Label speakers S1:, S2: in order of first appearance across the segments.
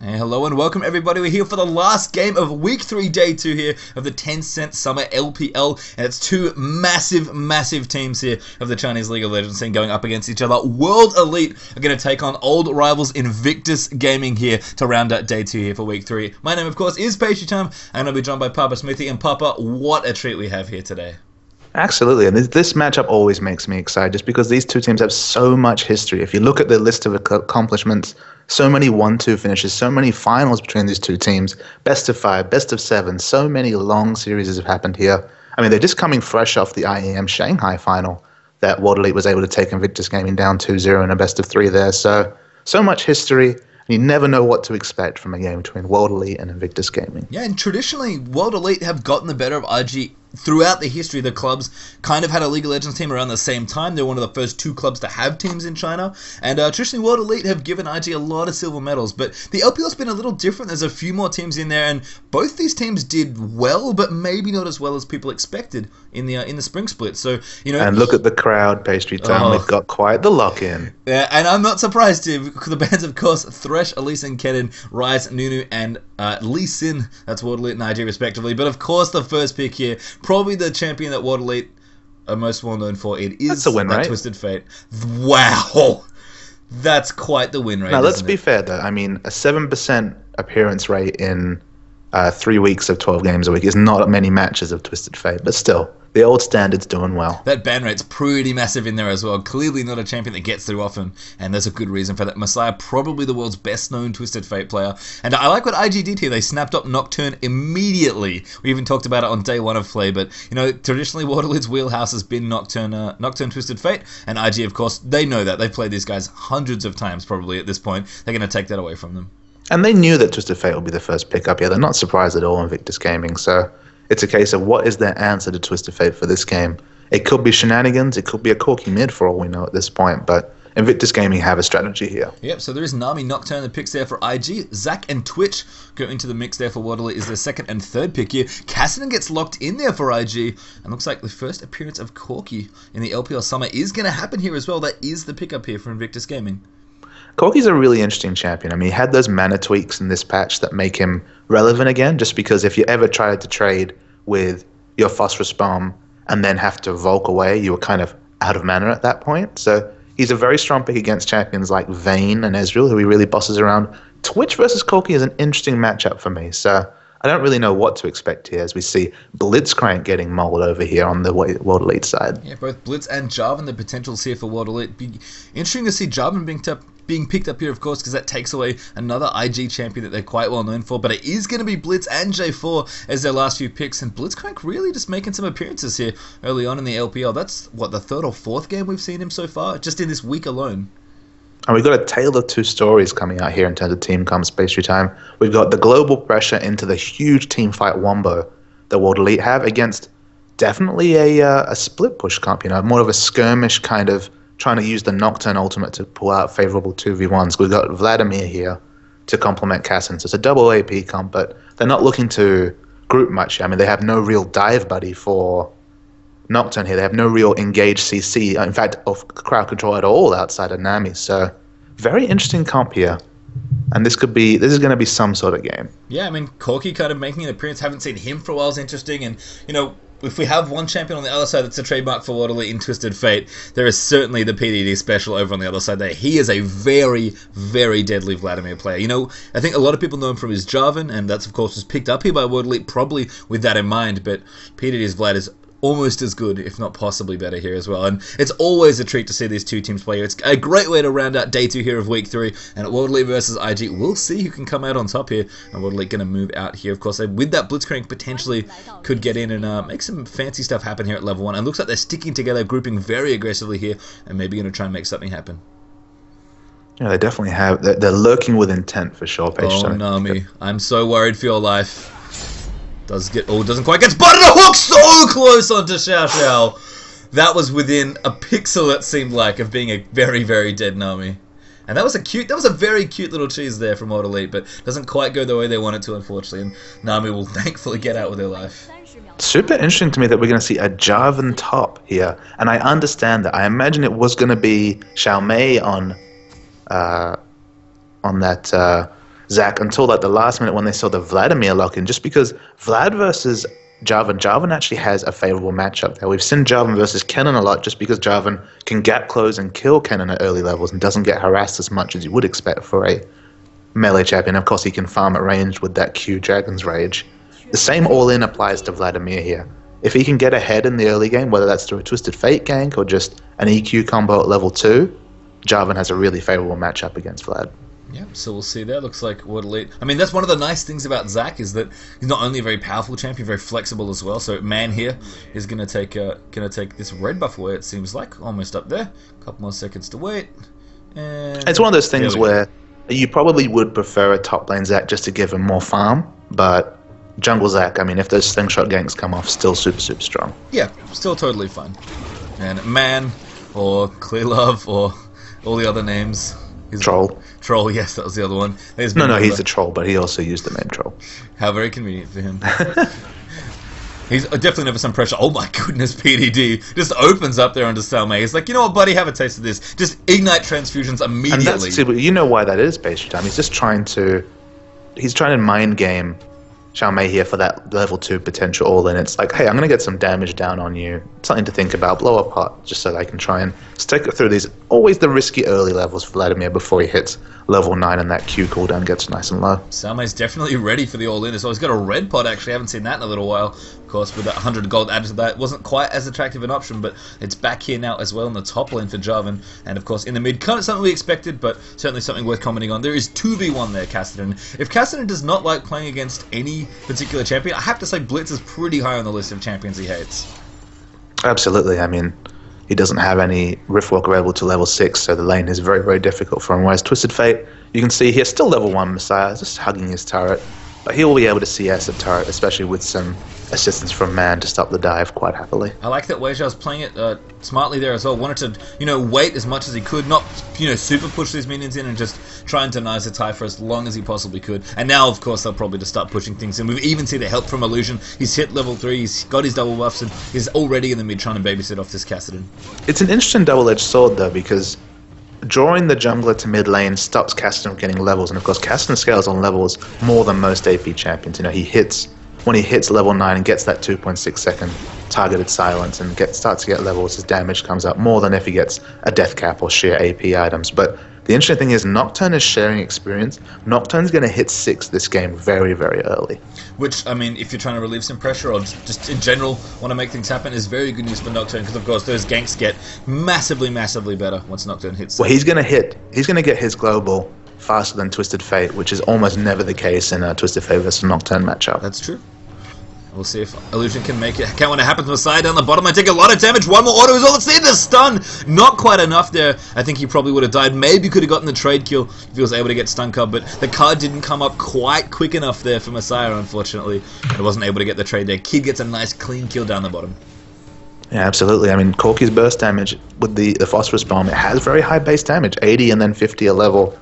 S1: Hey, hello and welcome everybody. We're here for the last game of Week 3, Day 2 here of the Tencent Summer LPL. And it's two massive teams here of the Chinese League of Legends scene going up against each other. World Elite are going to take on old rivals Invictus Gaming here to round out Day 2 here for Week 3. My name, of course, is Pastry Time, and I'll be joined by Papa Smithy. And Papa, what a treat we have here today.
S2: Absolutely, and this matchup always makes me excited just because these two teams have so much history. If you look at the list of accomplishments, so many 1-2 finishes, so many finals between these two teams, best of 5, best of 7, so many long series have happened here. I mean, they're just coming fresh off the IEM Shanghai final that World Elite was able to take Invictus Gaming down 2-0 in a best of 3 there. So much history. You never know what to expect from a game between World Elite and Invictus Gaming.
S1: Yeah, and traditionally, World Elite have gotten the better of IG throughout the history. The clubs kind of had a League of Legends team around the same time. They're one of the first 2 clubs to have teams in China. And traditionally, World Elite have given IG a lot of silver medals. But the LPL's been a little different. There's a few more teams in there, and both these teams did well, but maybe not as well as people expected in the spring split. So, you know,
S2: and look at the crowd, Pastry Time. We've got quite the lock-in.
S1: Yeah, and I'm not surprised too, because the bands, of course, Thresh, Elise and Kennen, Rise, Nunu, and Lee Sin. That's World Elite and IG respectively. But of course, the first pick here, probably the champion that World Elite are most well known for. It is
S2: that's a win rate.
S1: Twisted Fate. Wow, that's quite the win rate.
S2: Now let's be fair though. I mean, a 7% appearance rate in 3 weeks of 12 games a week is not many matches of Twisted Fate, but still, the old standard's doing well.
S1: That ban rate's pretty massive in there as well. Clearly not a champion that gets through often, and there's a good reason for that. Messiah, probably the world's best-known Twisted Fate player. And I like what IG did here. They snapped up Nocturne immediately. We even talked about it on day 1 of play, but, you know, traditionally World Elite's wheelhouse has been Nocturne Twisted Fate, and IG, of course, they know that. They've played these guys hundreds of times probably at this point. They're going to take that away from them.
S2: And they knew that Twisted Fate would be the first pickup. Yeah, they're not surprised at all in Invictus Gaming. So it's a case of what is their answer to Twisted Fate for this game. It could be shenanigans. It could be a corky mid for all we know at this point. But Invictus Gaming have a strategy here.
S1: Yep, so there is Nami, Nocturne, the picks there for IG. Zac and Twitch go into the mix there for World Elite is their 2nd and 3rd pick here. Cassidy gets locked in there for IG. And looks like the first appearance of Corky in the LPL Summer is going to happen here as well. That is the pickup here for Invictus Gaming.
S2: Corky's a really interesting champion. I mean, he had those mana tweaks in this patch that make him relevant again, just because if you ever tried to trade with your Phosphorus Bomb and then have to Volk away, you were kind of out of mana at that point. So he's a very strong pick against champions like Vayne and Ezreal, who he really bosses around. Twitch versus Corky is an interesting matchup for me, so I don't really know what to expect here as we see Blitzcrank getting mauled over here on the World Elite side.
S1: Yeah, both Blitz and Jarvan, the potentials here for World Elite. Be interesting to see Jarvan being picked up here, of course, because that takes away another IG champion that they're quite well known for. But it is going to be Blitz and J4 as their last few picks. And Blitzcrank really just making some appearances here early on in the LPL. That's, what, the 3rd or 4th game we've seen him so far, just in this week alone.
S2: And we've got a tale of 2 stories coming out here in terms of team comp Pastry Time. We've got the global pressure into the huge team fight wombo that World Elite have against definitely a split push comp, you know, more of a skirmish kind of trying to use the Nocturne ultimate to pull out favorable 2v1s. We've got Vladimir here to complement Cassin. So it's a double AP comp, but they're not looking to group much. I mean, they have no real dive buddy for Nocturne here. They have no real engaged CC, in fact, of crowd control at all outside of Nami. So very interesting comp here. And this is going to be some sort of game.
S1: Yeah, I mean, Corky kind of making an appearance. Haven't seen him for a while is interesting. And, you know, if we have one champion on the other side that's a trademark for World Elite in Twisted Fate, there is certainly the PDD special over on the other side there. He is a very deadly Vladimir player. You know, I think a lot of people know him from his Jarvan, and that's, of course, was picked up here by World Elite probably with that in mind. But PDD's Vlad is almost as good, if not possibly better here as well. And it's always a treat to see these two teams play here. It's a great way to round out Day 2 here of Week 3. And at World Elite versus IG, we'll see who can come out on top here. And World Elite going to move out here. Of course, with that Blitzcrank, potentially could get in and make some fancy stuff happen here at level 1. And looks like they're sticking together, grouping very aggressively here, and maybe going to try and make something happen.
S2: Yeah, they definitely have. They're lurking with intent for sure, Paige.
S1: Oh, Nami, I'm so worried for your life. Doesn't quite get spotted. A hook so close onto Xiao Xiao. That was within a pixel, it seemed like, of being a very dead Nami. And that was a very cute little cheese there from World Elite, but doesn't quite go the way they want it to, unfortunately. And Nami will thankfully get out with her life.
S2: Super interesting to me that we're going to see a Jarvan top here, and I understand that. I imagine it was going to be Xiao Mei on that Zach until like the last minute when they saw the Vladimir lock-in, just because Vlad versus Jarvan actually has a favorable matchup there. We've seen Jarvan versus Kennen a lot just because Jarvan can gap close and kill Kennen at early levels and doesn't get harassed as much as you would expect for a melee champion. Of course, he can farm at range with that Q Dragon's Rage. The same all-in applies to Vladimir here. If he can get ahead in the early game, whether that's through a Twisted Fate gank or just an EQ combo at level 2, Jarvan has a really favorable matchup against Vlad.
S1: Yeah, so we'll see there. Looks like World Elite. I mean, that's one of the nice things about Zac is that he's not only a very powerful champion, very flexible as well. So Man here is gonna take this red buff away. It seems like almost up there. A couple more seconds to wait. And
S2: it's one of those things where you probably would prefer a top lane Zac just to give him more farm, but jungle Zac, I mean, if those slingshot ganks come off, still super strong.
S1: Yeah, still totally fine. And Man or Clear Love or all the other names. Troll, yes, that was the other one.
S2: No, he's a troll, but he also used the name Troll.
S1: How very convenient for him. He's definitely under some pressure. Oh my goodness, PDD just opens up there onto Salme. He's like, you know what, buddy, have a taste of this. Just ignite transfusions immediately.
S2: And that's, you know why that is, Pastry Time. He's just trying to mind game Xiaomei here for that level 2 potential all-in. It's like, hey, I'm going to get some damage down on you. Something to think about. Blow up pot just so that I can try and stick it through these, always the risky early levels for Vladimir before he hits level 9 and that Q cooldown gets nice and low.
S1: Salmei's definitely ready for the all-in as well. He's got a red pot, actually. I haven't seen that in a little while. Of course, with that 100 gold added to that, it wasn't quite as attractive an option, but it's back here now as well in the top lane for Jarvan. And of course, in the mid, kind of something we expected, but certainly something worth commenting on. There is 2v1 there, Cassidy. If Cassidy does not like playing against any particular champion, I have to say Blitz is pretty high on the list of champions he hates.
S2: Absolutely. I mean, he doesn't have any Riftwalker able to level 6, so the lane is very difficult for him. Whereas Twisted Fate, you can see here, still level 1 Messiah, just hugging his turret. But he will be able to CS a turret, especially with some assistance from Man to stop the dive quite happily.
S1: I like that Weijia was playing it smartly there as well. Wanted to, wait as much as he could, not, super push these minions in and just try and deny the tie for as long as he possibly could. And now, of course, they'll probably just start pushing things in. We've even seen the help from Illusion. He's hit level 3, he's got his double buffs, and he's already in the mid trying to babysit off this Kassadin.
S2: It's an interesting double-edged sword, though, because drawing the jungler to mid lane stops Kassadin from getting levels, and of course Kassadin scales on levels more than most AP champions. When he hits level 9 and gets that 2.6 second targeted silence and starts to get levels, his damage comes up more than if he gets a death cap or sheer AP items. But the interesting thing is Nocturne is sharing experience. Nocturne's going to hit 6 this game very early.
S1: Which, I mean, if you're trying to relieve some pressure or just in general want to make things happen, is very good news for Nocturne, because of course those ganks get massively better once Nocturne hits 6.
S2: Well, he's going to get his global faster than Twisted Fate, which is almost never the case in a Twisted Fate versus Nocturne matchup.
S1: That's true. We'll see if Illusion can make it. Count when it happens. Messiah down the bottom. I take a lot of damage. One more auto is all. Let's see the stun. Not quite enough there. I think he probably would have died. Maybe could have gotten the trade kill if he was able to get stun card, but the card didn't come up quite quick enough there for Messiah, unfortunately. He wasn't able to get the trade there. Kid gets a nice clean kill down the bottom.
S2: Yeah, absolutely. I mean, Corki's burst damage with the Phosphorus Bomb, it has very high base damage. 80 and then 50 a level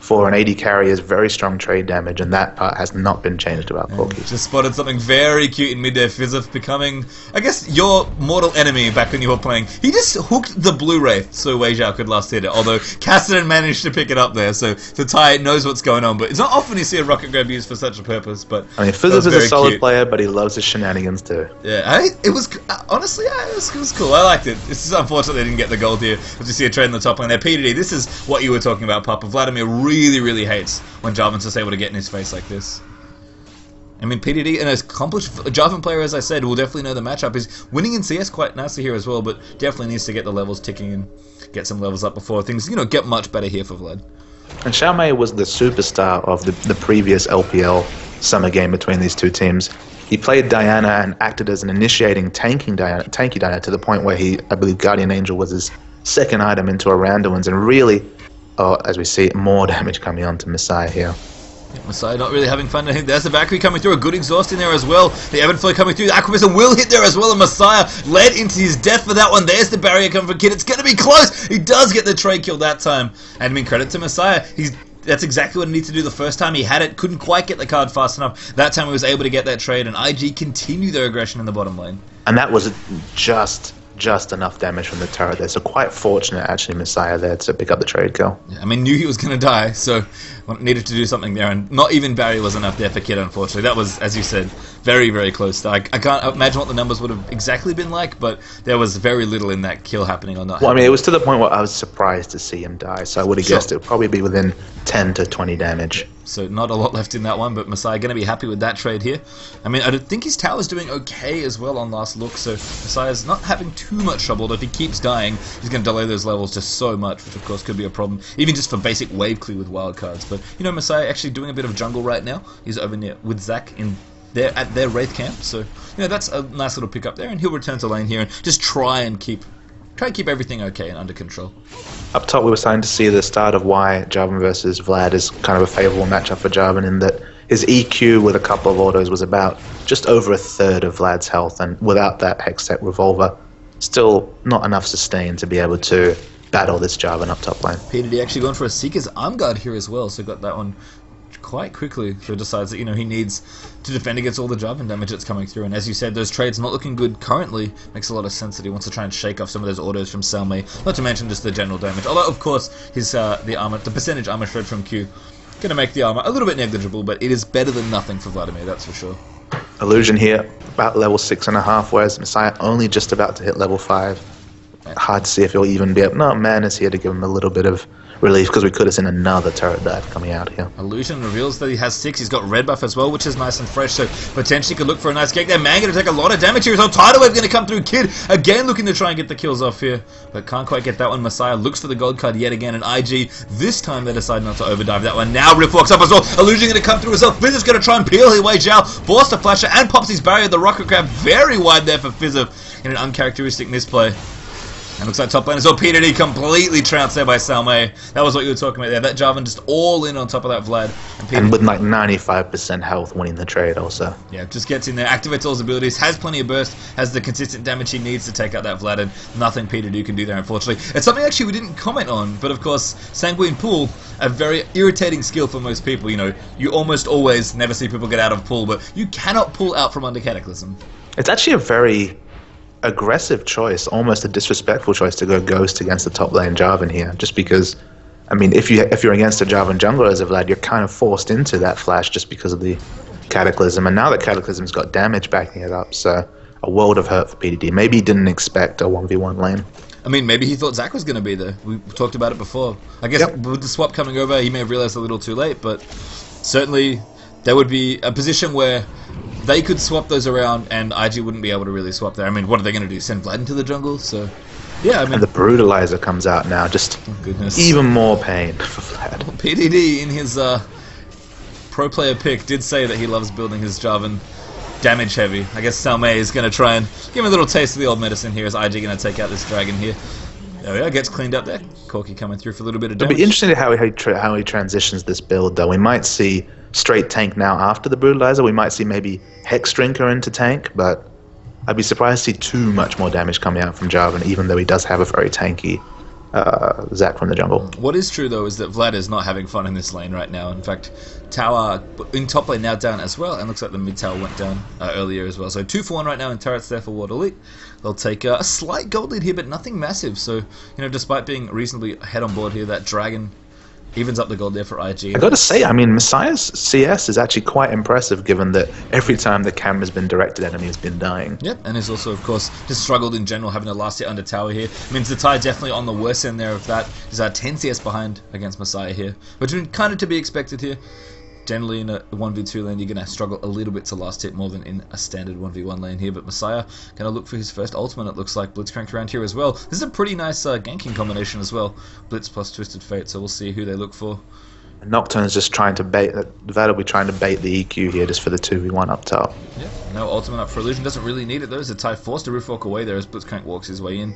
S2: for an 80 carry is very strong trade damage, and that part has not been changed about Corki.
S1: Just spotted something very cute in mid-air. Fizzif becoming, I guess, your mortal enemy back when you were playing. He just hooked the Blue Wraith so Weijia could last hit it, although Kassadin managed to pick it up there, so Tai knows what's going on. But it's not often you see a rocket grab used for such a purpose. But
S2: I mean, Fizzif is a solid player, but he loves his shenanigans too.
S1: Yeah, it was, honestly, it was cool. I liked it. It's just unfortunate they didn't get the gold here. As you see a trade in the top lane there. PDD, this is what you were talking about, Papa. Vladimir really hates when Jarvan's just able to get in his face like this. I mean, PDD, an accomplished Jarvan player, as I said, will definitely know the matchup. Is winning in CS quite nicely here as well, but definitely needs to get the levels ticking and get some levels up before things, get much better here for Vlad.
S2: And Xiaomei was the superstar of the previous LPL Summer game between these two teams. He played Diana and acted as an initiating tanky Diana to the point where I believe Guardian Angel was his second item into a Randuin's, and really, as we see, more damage coming on to Messiah here.
S1: Messiah not really having fun. I think there's the Valkyrie coming through, a good exhaust in there as well. The Ebb and Flow coming through, the Aquavism will hit there as well, and Messiah led into his death for that one. There's the barrier coming from Kid. It's going to be close. He does get the trade kill that time. And I mean, credit to Messiah. That's exactly what he needed to do the first time. He had it, couldn't quite get the card fast enough. That time he was able to get that trade, and IG continue their aggression in the bottom lane.
S2: And that was just just enough damage from the turret there. So quite fortunate, actually, Messiah there to pick up the trade kill.
S1: Yeah, I mean, knew he was going to die, so needed to do something there, and not even barrier was enough there for Kid, unfortunately. That was, as you said, very, very close. I can't imagine what the numbers would have exactly been like, but there was very little in that kill happening or not.
S2: Well, I mean, it was to the point where I was surprised to see him die, so I would have guessed it would probably be within 10 to 20 damage.
S1: So not a lot left in that one, but Messiah going to be happy with that trade here. I mean, I think his tower's doing okay as well on last look, so Messiah's not having too much trouble, although if he keeps dying, he's going to delay those levels just so much, which of course could be a problem, even just for basic wave clear with wildcards. But, you know, Messiah actually doing a bit of jungle right now. He's over near with Zach at their Wraith camp, so, you know, that's a nice little pick up there, and he'll return to lane here and just try and keep everything okay and under control.
S2: Up top, we were starting to see the start of why Jarvan versus Vlad is kind of a favourable matchup for Jarvan, in that his EQ with a couple of autos was about just over a third of Vlad's health, and without that Hextech Revolver, still not enough sustain to be able to battle this Jarvan up top lane.
S1: PDD actually going for a Seeker's Arm Guard here as well, so got that one quite quickly. So decides that, you know, he needs to defend against all the Jarvan damage that's coming through, and as you said, those trades not looking good currently. Makes a lot of sense that he wants to try and shake off some of those autos from Salme, not to mention just the general damage, although of course his the percentage armor shred from Q gonna make the armor a little bit negligible, but it is better than nothing for Vladimir, that's for sure.
S2: Illusion here about level 6.5, whereas Messiah only just about to hit level 5. Hard to see if he'll even be able. No, Man is here to give him a little bit of relief, because we could have seen another turret dive coming out here.
S1: Illusion reveals that he has 6. He's got red buff as well, which is nice and fresh, so potentially could look for a nice gank there. Man going to take a lot of damage here. So Tidal Wave going to come through. Kid again looking to try and get the kills off here, but can't quite get that one. Messiah looks for the gold card yet again, and IG this time they decide not to overdive that one. Now Rift walks up as well. Illusion going to come through as well. Fizz is going to try and peel his way out. Force the flasher and pops his barrier. The rocket grab very wide there for Fizz in an uncharacteristic misplay. And looks like top lane as well. PDD completely trounced there by Salme. That was what you were talking about there. That Jarvan just all in on top of that Vlad.
S2: And with like 95% health winning the trade also.
S1: Yeah, just gets in there, activates all his abilities, has plenty of burst, has the consistent damage he needs to take out that Vlad, and nothing PDD can do there, unfortunately. It's something actually we didn't comment on, but of course, Sanguine Pull, a very irritating skill for most people. You know, you almost always never see people get out of pull, but you cannot pull out from under Cataclysm.
S2: It's actually a very aggressive choice, almost a disrespectful choice to go Ghost against the top lane Jarvan here, just because, I mean, if you're against a Jarvan jungler as a Vlad, you're kind of forced into that flash just because of the Cataclysm, and now that Cataclysm's got damage backing it up, so a world of hurt for PDD. Maybe he didn't expect a 1v1 lane.
S1: I mean, maybe he thought Zach was going to be there. We talked about it before. I guess with the swap coming over, he may have realized a little too late, but certainly there would be a position where they could swap those around, and IG wouldn't be able to really swap there. I mean, what are they going to do? Send Vlad into the jungle? So, yeah, I mean,
S2: and the Brutalizer comes out now, just even more pain for Vlad.
S1: PDD in his pro player pick did say that he loves building his Jarvan damage heavy. I guess Salme is going to try and give him a little taste of the old medicine here, as IG going to take out this dragon here. There we go, gets cleaned up there. Corki coming through for a little bit of damage.
S2: It'll be interesting how he transitions this build, though. We might see straight tank now after the Brutalizer. We might see maybe Hex Drinker into tank, but I'd be surprised to see too much more damage coming out from Jarvan, even though he does have a very tanky Zac from the jungle.
S1: What is true, though, is that Vlad is not having fun in this lane right now. In fact, tower in top lane now down as well, and looks like the mid tower went down earlier as well. So 2 for 1 right now in turrets there for Ward Elite. They'll take a slight gold lead here, but nothing massive. So, you know, despite being reasonably ahead on board here, that dragon evens up the gold there for IG.
S2: I gotta say, I mean, Messiah's CS is actually quite impressive, given that every time the camera's been directed at him, he's been dying.
S1: Yep, and he's also, of course, just struggled in general, having a last hit under tower here. Means the tie definitely on the worst end there of that. He's 10 CS behind against Messiah here, which is kind of to be expected here. Generally in a 1v2 lane, you're going to struggle a little bit to last hit more than in a standard 1v1 lane here, but Messiah going to look for his first ultimate, it looks like. Blitzcrank around here as well. This is a pretty nice ganking combination as well. Blitz plus Twisted Fate, so we'll see who they look for.
S2: Nocturne's just trying to bait, That'll be trying to bait the EQ here just for the 2v1 up top.
S1: Yeah, no ultimate up for Illusion, doesn't really need it though, as the tie forced to roof walk away there as Blitzcrank walks his way in.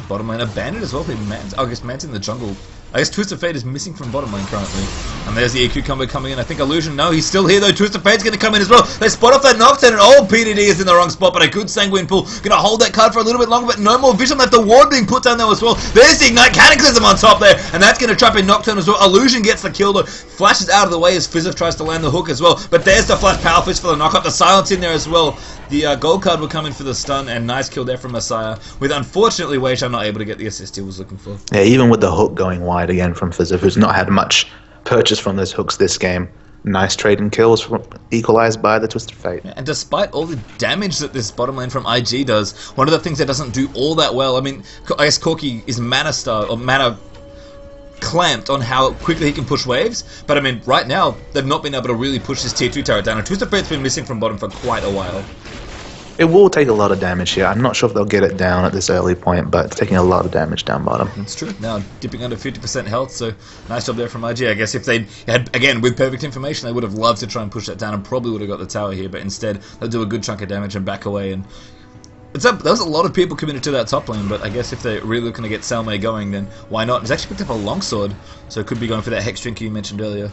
S1: Bottom lane, a bandit as well, I guess Man's in the jungle I guess Twisted Fate is missing from bottom lane currently. And there's the EQ combo coming in. I think Illusion, no, he's still here though. Twisted Fate's going to come in as well. They spot off that Nocturne, and oh, PDD is in the wrong spot, but a good Sanguine Pool. Going to hold that card for a little bit longer, but no more vision left. The ward being put down there as well. There's the Ignite Cataclysm on top there, and that's going to trap in Nocturne as well. Illusion gets the kill though. Flashes out of the way as Fizzif tries to land the hook as well. But there's the Flash Power Fist for the knock-up. The silence in there as well. The gold card will come in for the stun, and nice kill there from Messiah. With unfortunately Weisha not able to get the assist he was looking for.
S2: Yeah, even with the hook going wide again from Fizzif, who's not had much purchase from those hooks this game. Nice trading kills from, equalized by the Twisted Fate.
S1: And despite all the damage that this bottom lane from IG does, one of the things that doesn't do all that well, I mean, I guess Corki is mana clamped on how quickly he can push waves, but I mean, right now, they've not been able to really push this tier 2 turret down, and Twisted Fate's been missing from bottom for quite a while.
S2: It will take a lot of damage here. I'm not sure if they'll get it down at this early point, but it's taking a lot of damage down bottom.
S1: It's true. Now dipping under 50% health, so nice job there from IG. I guess if they had, again, with perfect information, they would have loved to try and push that down and probably would have got the tower here, but instead they'll do a good chunk of damage and back away. And there's a lot of people committed to that top lane, but I guess if they're really looking to get Salmei going, then why not? He's actually picked up a longsword, so it could be going for that Hex Drinker you mentioned earlier.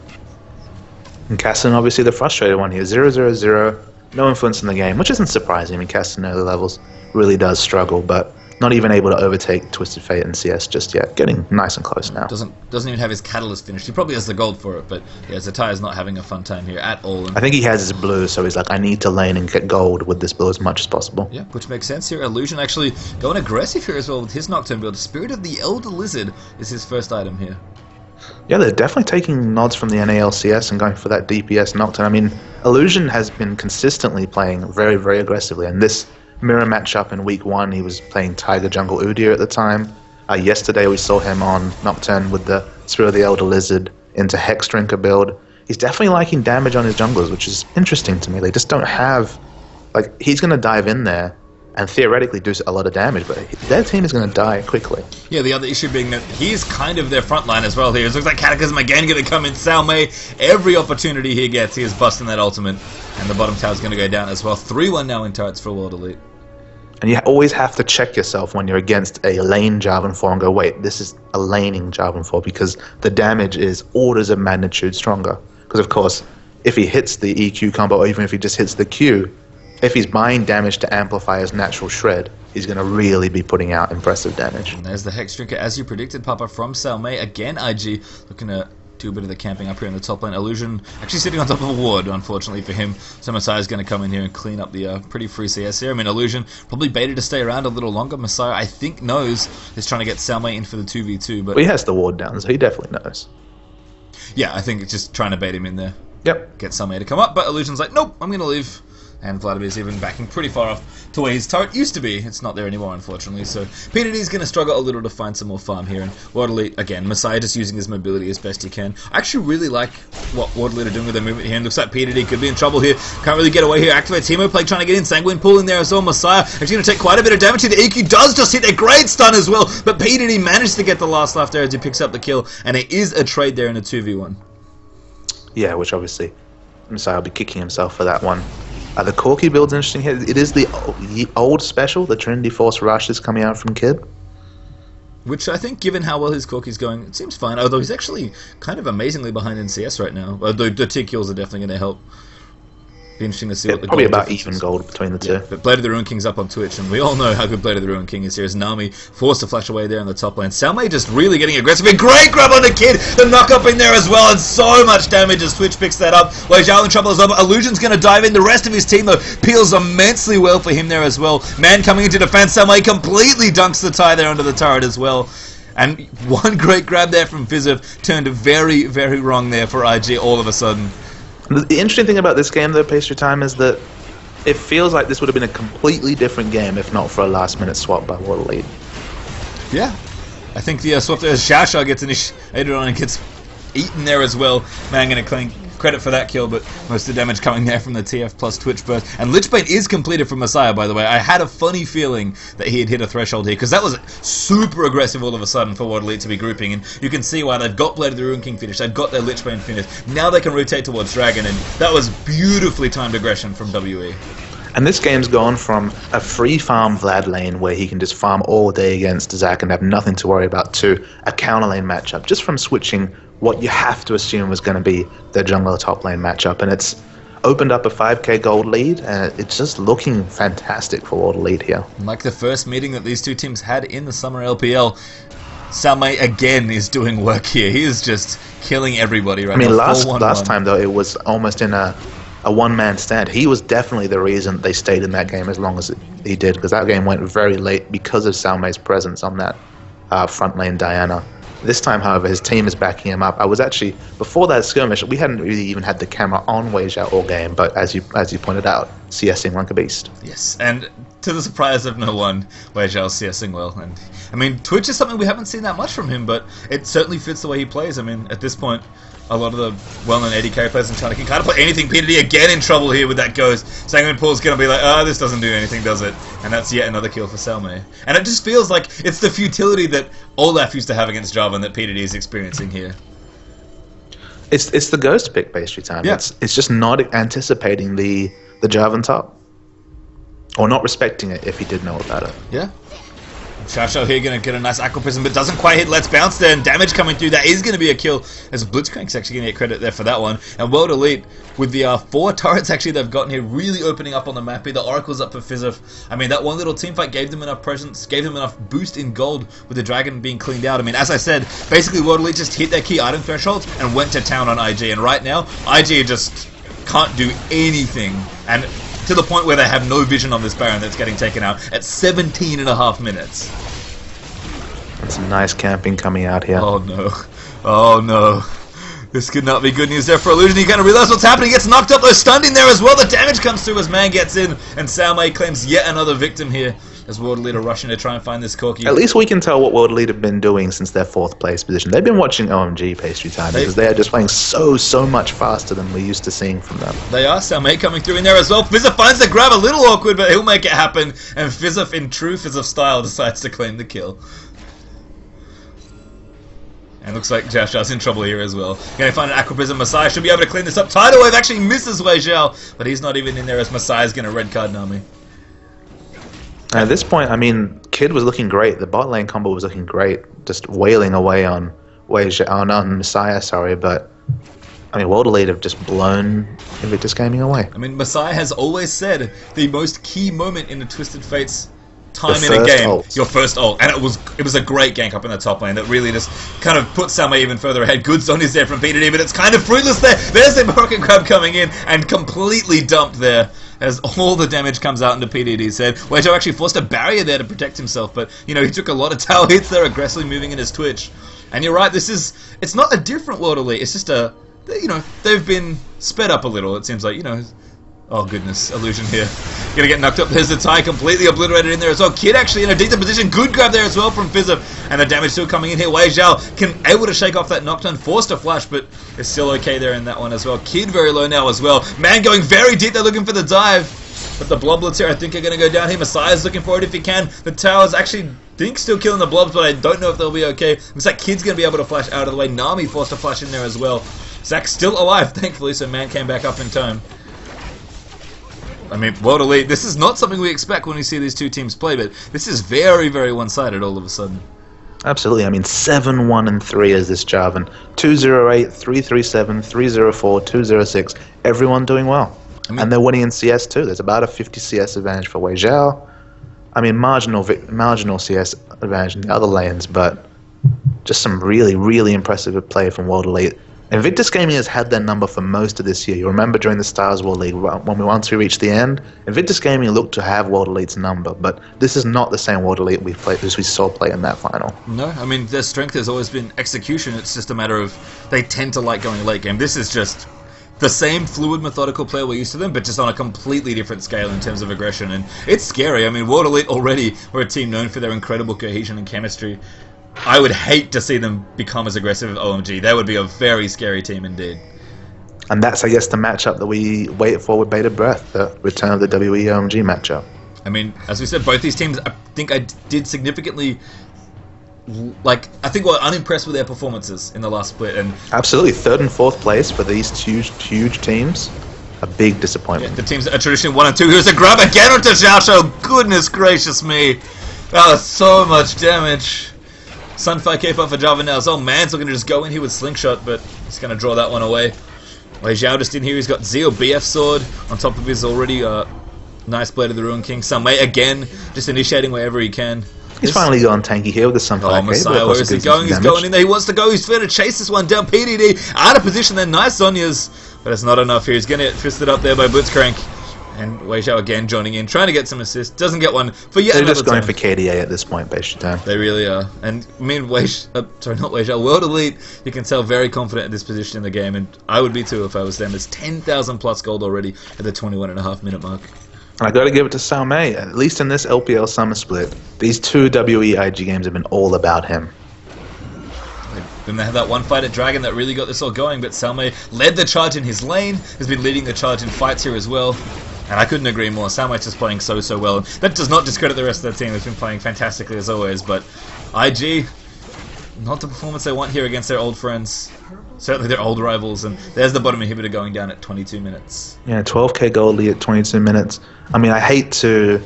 S2: And Casson, obviously the frustrated one here. 0-0-0. No influence in the game, which isn't surprising. I mean, Caston early levels really does struggle, but not even able to overtake Twisted Fate and CS just yet. Getting nice and close now.
S1: Doesn't even have his catalyst finished. He probably has the gold for it, but yeah, Zatai's not having a fun time here at all.
S2: I think he has his blue, so he's like, I need to lane and get gold with this blue as much as possible.
S1: Yeah, which makes sense here. Illusion actually going aggressive here as well with his Nocturne build. Spirit of the Elder Lizard is his first item here.
S2: Yeah, they're definitely taking nods from the NALCS and going for that DPS Nocturne. I mean, Illusion has been consistently playing very, very aggressively, and this mirror matchup in week 1, he was playing Tiger Jungle Udyr at the time. Yesterday we saw him on Nocturne with the Spirit of the Elder Lizard into Hex Drinker build. He's definitely liking damage on his junglers, which is interesting to me. They just don't have... Like, he's going to dive in there and theoretically do a lot of damage, but their team is going to die quickly.
S1: Yeah, the other issue being that he's kind of their front line as well here. It looks like Cataclysm again going to come in. Salmei, every opportunity he gets, he is busting that ultimate, and the bottom tower's going to go down as well. 3-1 now in turrets for World Elite.
S2: And you always have to check yourself when you're against a lane Jarvan 4 and go, wait, this is a laning Jarvan 4, because the damage is orders of magnitude stronger. Because, of course, if he hits the EQ combo, or even if he just hits the Q, if he's buying damage to amplify his natural shred, he's going to really be putting out impressive damage.
S1: And there's the Hex Drinker, as you predicted, Papa, from Salmei. Again, IG looking to do a bit of the camping up here in the top lane. Illusion actually sitting on top of a ward, unfortunately for him. So Messiah's going to come in here and clean up the pretty free CS here. I mean, Illusion probably baited to stay around a little longer. Messiah, I think, knows he's trying to get Salmei in for the 2v2. But
S2: well, he has the ward down, so he definitely knows.
S1: Yeah, I think it's just trying to bait him in there.
S2: Yep.
S1: Get Salmei to come up, but Illusion's like, nope, I'm going to leave. And Vladimir's even backing pretty far off to where his turret used to be. It's not there anymore, unfortunately. So PDD's going to struggle a little to find some more farm here. And World Elite, again, Messiah just using his mobility as best he can. I actually really like what World Elite are doing with their movement here. And looks like PDD could be in trouble here. Can't really get away here. Activates Hemo Plague trying to get in. Sanguine Pool in there as well. Messiah actually going to take quite a bit of damage here. The EQ does just hit a great stun as well. But PDD managed to get the last laugh there as he picks up the kill. And it is a trade there in a 2v1.
S2: Yeah, which obviously Messiah will be kicking himself for that one. The Corki build's interesting here. It is the old special, the Trinity Force Rush is coming out from Kid.
S1: Which I think, given how well his Corki's going, it seems fine. Although he's actually kind of amazingly behind in CS right now. The T kills are definitely going to help. Be interesting to see what the
S2: probably
S1: gold
S2: about even gold between the two.
S1: But Blade of the Ruin King's up on Twitch, and we all know how good Blade of the Ruin King is here. As Nami forced to flash away there in the top lane. Salmei just really getting aggressive. A great grab on the Kid. The knock up in there as well, and so much damage as Twitch picks that up. Wei Zhao in trouble as well. Illusion's going to dive in. The rest of his team, though, peels immensely well for him there as well. Man coming into defense. Salmei completely dunks the tie there under the turret as well. And one great grab there from Fizzif turned very, very wrong there for IG all of a sudden.
S2: The interesting thing about this game, though, Pastry Time, is that it feels like this would have been a completely different game if not for a last-minute swap by World Elite.
S1: Yeah. I think the swap there, Xiaosha gets initiated on and gets eaten there as well. Man, going to claim credit for that kill, but most of the damage coming there from the TF plus Twitch burst. And Lichbane is completed from Messiah, by the way. I had a funny feeling that he had hit a threshold here, because that was super aggressive all of a sudden for World Elite to be grouping, and you can see why they've got Blade of the Ruin King finished, they've got their Lichbane finished, now they can rotate towards Dragon, and that was beautifully timed aggression from WE.
S2: And this game's gone from a free farm Vlad lane where he can just farm all day against Zac and have nothing to worry about to a counter lane matchup, just from switching what you have to assume was going to be the jungler top lane matchup. And it's opened up a 5k gold lead, and it's just looking fantastic for World Elite here.
S1: Like the first meeting that these two teams had in the Summer LPL, Salmei again is doing work here. He is just killing everybody right now.
S2: I mean, last time, though, it was almost in a one-man stand. He was definitely the reason they stayed in that game as long as he did, because that game went very late because of Salmei's presence on that front lane Diana. This time, however, his team is backing him up. I was actually, before that skirmish, we hadn't really even had the camera on Wei Xiao all game, but as you pointed out, CSing like a beast.
S1: Yes, and to the surprise of no one, Wei Xiao's CSing well. And I mean, Twitch is something we haven't seen that much from him, but it certainly fits the way he plays. I mean, at this point, a lot of the well-known AD carry players in China can kind of play anything. P2D again in trouble here with that Ghost. Sanguine Paul's going to be like, this doesn't do anything, does it? And that's yet another kill for Salmei. And it just feels like it's the futility that Olaf used to have against Jarvan that P2D is experiencing here.
S2: It's the Ghost pick pastry time. Yeah. It's just not anticipating the Jarvan top. Or not respecting it if he did know about it.
S1: Yeah. Xiao here going to get a nice Aqua Prism, but doesn't quite hit. Let's bounce there, and damage coming through. That is going to be a kill, as Blitzcrank's actually going to get credit there for that one. And World Elite, with the 4 turrets actually they've gotten here, really opening up on the map here. The Oracle's up for Fizzif. I mean, that one little team fight gave them enough presence, gave them enough boost in gold with the Dragon being cleaned out. I mean, as I said, basically World Elite just hit their key item thresholds and went to town on IG. And right now, IG just can't do anything. And to the point where they have no vision on this Baron that's getting taken out at 17.5 minutes.
S2: That's some nice camping coming out here.
S1: Oh no. Oh no. This could not be good news there for Illusion. He kind of realizes what's happening. He gets knocked up, though, stunned in there as well. The damage comes through as Man gets in, and Salmei claims yet another victim here as World Elite are rushing to try and find this Corki.
S2: At least we can tell what World Elite have been doing since their 4th place position. They've been watching OMG pastry time because they are just playing so much faster than we're used to seeing from them.
S1: They are. Salmei coming through in there as well. Fizzif finds the grab, a little awkward, but he'll make it happen. And Fizzif, in true Fizzif style, decides to claim the kill. And looks like Xiao Xiao's in trouble here as well. Gonna find an Aqua Prism. Messiah should be able to clean this up. Tidal Wave actually misses Wei Xiao, but he's not even in there as Messiah's gonna red card Nami.
S2: At this point, I mean, Kid was looking great. The bot lane combo was looking great. Just wailing away on Wei Xiao, on Messiah, sorry, but I mean, World Elite have just blown Invictus Gaming away.
S1: I mean, Messiah has always said the most key moment in the Twisted Fates time in a game, your first ult, and it was a great gank up in the top lane that really just kind of put Salmei even further ahead. Good zone is there from P2D, but it's kind of fruitless there. There's the rocket grab coming in and completely dumped there as all the damage comes out into PDD's head. Wei Xiao actually forced a barrier there to protect himself, but you know, he took a lot of tower hits there, aggressively moving in his Twitch. And you're right, it's not a different World Elite, it's just they've been sped up a little, it seems like, oh goodness, Illusion here. Gonna get knocked up. There's the tie completely obliterated in there as well. Kid actually in a decent position. Good grab there as well from Fizzif. And the damage still coming in here. Wei Xiao able to shake off that Nocturne. Forced a flash, but it's still okay there in that one as well. Kid very low now as well. Man going very deep. They're looking for the dive. But the Bloblets here I think are going to go down here. Messiah's looking for it if he can. The towers actually think still killing the Blobs, but I don't know if they'll be okay. Looks like Kid's going to be able to flash out of the way. Nami forced a flash in there as well. Zac's still alive, thankfully, so Man came back up in time. I mean, World Elite, this is not something we expect when we see these two teams play, but this is very, very one-sided all of a sudden.
S2: Absolutely. I mean, 7-1-3 is this Jarvan. 208, 337, 304, 206. Everyone doing well. And they're winning in CS too. There's about a 50 CS advantage for Wei Xiao. I mean, marginal CS advantage in the other lanes, but just some really, really impressive play from World Elite. Invictus Gaming has had their number for most of this year. You remember during the Stars World League, once we reached the end, Invictus Gaming looked to have World Elite's number, but this is not the same World Elite we saw play in that final.
S1: No, I mean, their strength has always been execution. It's just a matter of they tend to like going late game. This is just the same fluid, methodical player we're used to them, but just on a completely different scale in terms of aggression, and it's scary. I mean, World Elite already were a team known for their incredible cohesion and chemistry. I would hate to see them become as aggressive as OMG. That would be a very scary team indeed.
S2: And that's, I guess, the matchup that we wait for with bated breath, the return of the WE-OMG matchup.
S1: I mean, as we said, both these teams, I think I did significantly, I think we're unimpressed with their performances in the last split. And
S2: absolutely, 3rd and 4th place for these huge teams. a big
S1: Yeah,
S2: disappointment.
S1: the teams that are traditionally 1 and 2. Here's a grab again onto Xiao Xiao. Goodness gracious me. That was so much damage. Sunfire cape up for Java now. Oh, man's looking to just go in here with Slingshot, but he's going to draw that one away. Wei Xiao just in here. He's got Zeo BF Sword on top of his already nice Blade of the Ruin King. Sunmei again, just initiating wherever he can.
S2: He's finally gone tanky here with the Sunfire cape.
S1: Messiah, where is he going? He's going in there. He wants to go. He's going to chase this one down. PDD out of position there. Nice Sonya's, but it's not enough here. He's going to get fisted up there by Blitzcrank. And Wei Xiao again joining in, trying to get some assists. Doesn't get one for yet another
S2: They're just going
S1: time.
S2: for KDA at this point, based time.
S1: They really are. And I mean, World Elite, you can tell very confident in this position in the game, and I would be too if I was them. There's 10,000 plus gold already at the 21.5 minute mark.
S2: And I got to give it to Sao Mei. At least in this LPL Summer split, these 2 WEIG games have been all about him.
S1: Then they had that one fight at Dragon that really got this all going, but Salme led the charge in his lane, has been leading the charge in fights here as well. And I couldn't agree more. Salme's just playing so well. That does not discredit the rest of the team. They've been playing fantastically as always, but IG, not the performance they want here against their old friends. Certainly their old rivals, and there's the bottom inhibitor going down at 22 minutes.
S2: Yeah, 12k gold lead at 22 minutes. I mean, I hate to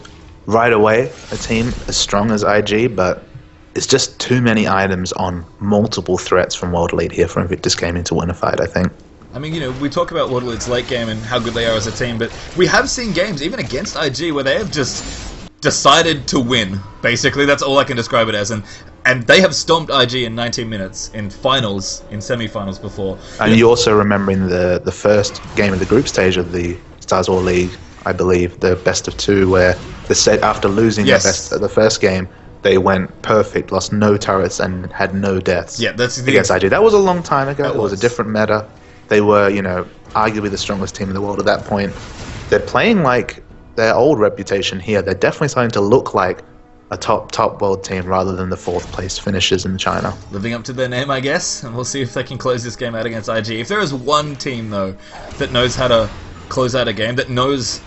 S2: write away a team as strong as IG, but it's just too many items on multiple threats from World Elite here for Invictus Gaming to win a fight, I think.
S1: I mean, you know, we talk about World Elite's late game and how good they are as a team, but we have seen games, even against IG, where they have just decided to win. Basically, that's all I can describe it as. And they have stomped IG in 19 minutes in finals, in semi-finals before.
S2: And you also remembering the first game of the group stage of the Stars War League, I believe, the best of 2, where the set after losing the first game, they went perfect, lost no turrets, and had no deaths.
S1: Yeah, that's
S2: against IG. That was a long time ago. It was a different meta. They were, you know, arguably the strongest team in the world at that point. They're playing like their old reputation here. They're definitely starting to look like a top world team rather than the 4th place finishers in China.
S1: Living up to their name, I guess, and we'll see if they can close this game out against IG. If there is one team, though, that knows how to close out a game, that knows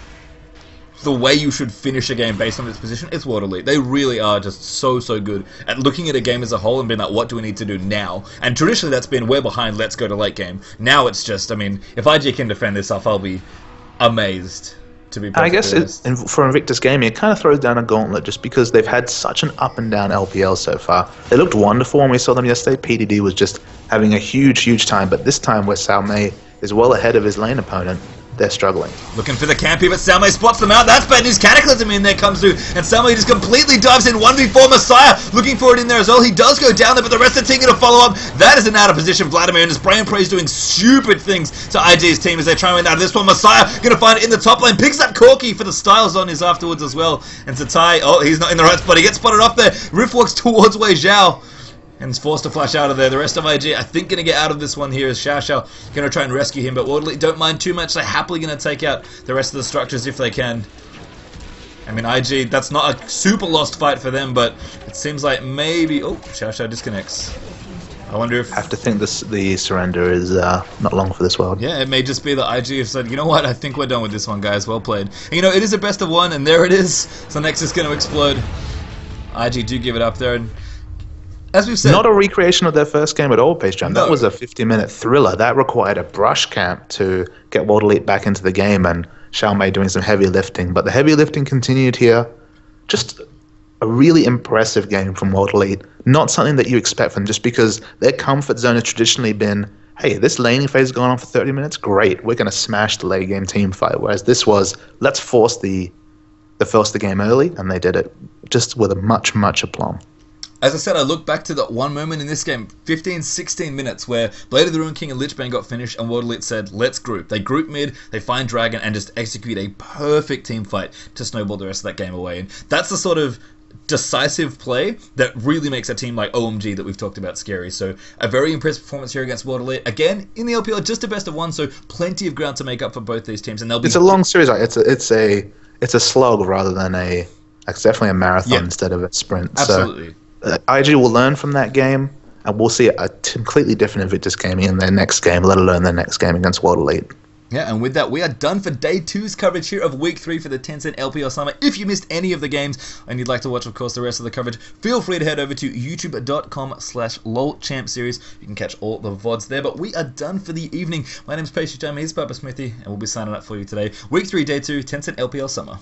S1: the way you should finish a game based on its position, it's World Elite. They really are just so good at looking at a game as a whole and being like, what do we need to do now? And traditionally that's been, we're behind, let's go to late game. Now it's just, I mean, if IG can defend this off, I'll be amazed, to be perfectly honest.
S2: For Invictus Gaming, it kind of throws down a gauntlet just because they've had such an up and down LPL so far. They looked wonderful when we saw them yesterday. PDD was just having a huge time, but this time where Salme is well ahead of his lane opponent, they're struggling.
S1: Looking for the camp here, but Salme spots them out. That's bad news. Cataclysm in there comes through, and Salme just completely dives in. 1v4 Messiah, looking for it in there as well. He does go down there, but the rest of the team going to follow up. That is an out of position Vladimir, and his Spray and Pray's doing stupid things to IG's team as they try and win out of this one. Messiah going to find it in the top lane, picks up Corky for the Styles on his afterwards as well. And Satai, oh, he's not in the right spot. He gets spotted off there. Rift walks towards Wei Xiao and is forced to flash out of there. The rest of IG, I think, going to get out of this one here as Xiao Xiao going to try and rescue him, but World Elite don't mind too much. They're happily going to take out the rest of the structures if they can. I mean, IG, that's not a super lost fight for them, but it seems like maybe... Oh, Xiao Xiao disconnects. I wonder if...
S2: I have to think the surrender is not long for this world.
S1: Yeah, it may just be that IG have said, you know what, I think we're done with this one, guys. Well played. And, you know, it is a best of 1, and there it is. So Nexus is going to explode. IG do give it up there, and as we've said...
S2: Not a recreation of their first game at all, Pace Jam.
S1: No.
S2: That was a 50-minute thriller. That required a brush camp to get World Elite back into the game, and Xiaomei doing some heavy lifting. But the heavy lifting continued here. Just a really impressive game from World Elite. Not something that you expect from them, just because their comfort zone has traditionally been, hey, this laning phase has gone on for 30 minutes? Great, we're going to smash the late game team fight. Whereas this was, let's force the game early, and they did it just with a much aplomb.
S1: As I said, I look back to that one moment in this game, 15-16 minutes, where Blade of the Ruin King and Lichbane got finished, and World Elite said, let's group. They group mid, they find Dragon, and just execute a perfect team fight to snowball the rest of that game away. And that's the sort of decisive play that really makes a team like OMG that we've talked about scary. So a very impressive performance here against World Elite. Again, in the LPL, just a best of 1, so plenty of ground to make up for both these teams. And they'll be...
S2: It's a long series. It's a slog rather than it's definitely a marathon instead of a sprint.
S1: Absolutely.
S2: So, IG will learn from that game, and we'll see a completely different Invictus Gaming in their next game, let alone their next game against World Elite.
S1: Yeah, and with that, we are done for Day 2's coverage here of Week 3 for the Tencent LPL Summer. If you missed any of the games and you'd like to watch, of course, the rest of the coverage, feel free to head over to youtube.com/lolchampseries. You can catch all the VODs there, but we are done for the evening. My name's Pastry Time, he's Papa Smithy, and we'll be signing up for you today. Week 3, Day 2, Tencent LPL Summer.